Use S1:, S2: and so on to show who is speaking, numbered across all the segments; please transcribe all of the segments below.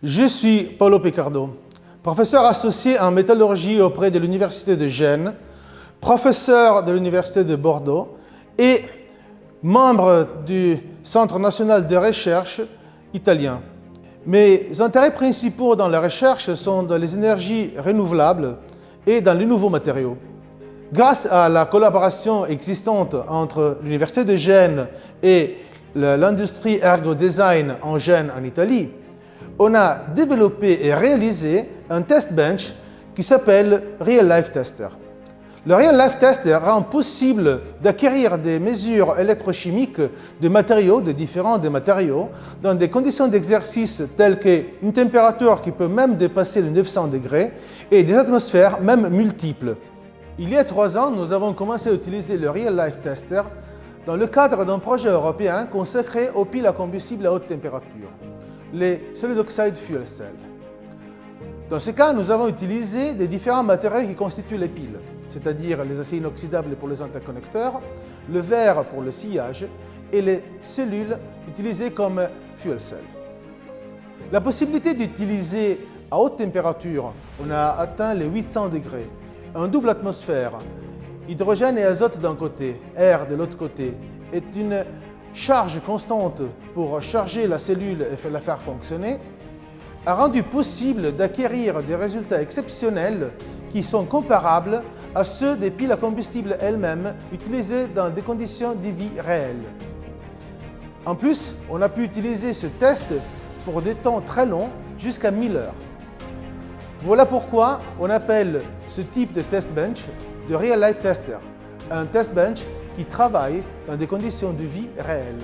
S1: Je suis Paulo Picardo, professeur associé en métallurgie auprès de l'Université de Gênes, professeur de l'Université de Bordeaux et membre du Centre national de recherche italien. Mes intérêts principaux dans la recherche sont dans les énergies renouvelables et dans les nouveaux matériaux. Grâce à la collaboration existante entre l'Université de Gênes et l'industrie ergo-design en Gênes en Italie, on a développé et réalisé un test bench qui s'appelle Real Life Tester. Le Real Life Tester rend possible d'acquérir des mesures électrochimiques de matériaux, de différents matériaux, dans des conditions d'exercice telles qu'une température qui peut même dépasser les 900 degrés et des atmosphères même multiples. Il y a 3 ans, nous avons commencé à utiliser le Real Life Tester dans le cadre d'un projet européen consacré aux piles à combustible à haute température, les solid oxide fuel cells. Dans ce cas, nous avons utilisé des différents matériaux qui constituent les piles, c'est-à-dire les aciers inoxydables pour les interconnecteurs, le verre pour le sillage et les cellules utilisées comme fuel cells. La possibilité d'utiliser à haute température, on a atteint les 800 degrés, un double atmosphère, hydrogène et azote d'un côté, air de l'autre côté, est une charge constante pour charger la cellule et la faire fonctionner, a rendu possible d'acquérir des résultats exceptionnels qui sont comparables à ceux des piles à combustible elles-mêmes utilisées dans des conditions de vie réelles. En plus, on a pu utiliser ce test pour des temps très longs, jusqu'à 1000 heures. Voilà pourquoi on appelle ce type de test bench de Real Life Tester, un test bench qui travaille dans des conditions de vie réelles.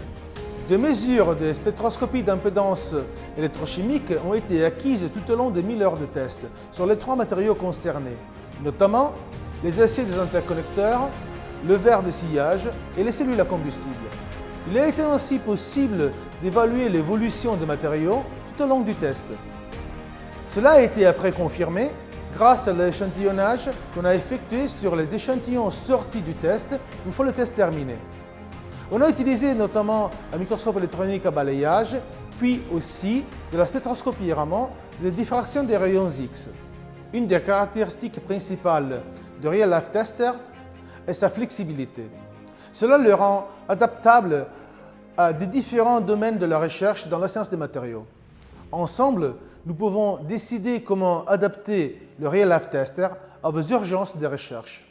S1: Des mesures de spectroscopie d'impédance électrochimique ont été acquises tout au long de 1000 heures de tests sur les 3 matériaux concernés, notamment les aciers des interconnecteurs, le verre de sillage et les cellules à combustible. Il a été ainsi possible d'évaluer l'évolution des matériaux tout au long du test. Cela a été après confirmé grâce à l'échantillonnage qu'on a effectué sur les échantillons sortis du test une fois le test terminé. On a utilisé notamment un microscope électronique à balayage, puis aussi de la spectroscopie Raman et de diffraction des rayons X. Une des caractéristiques principales de Real Life Tester est sa flexibilité. Cela le rend adaptable à des différents domaines de la recherche dans la science des matériaux. Ensemble, nous pouvons décider comment adapter le Real Life Tester à vos urgences de recherche.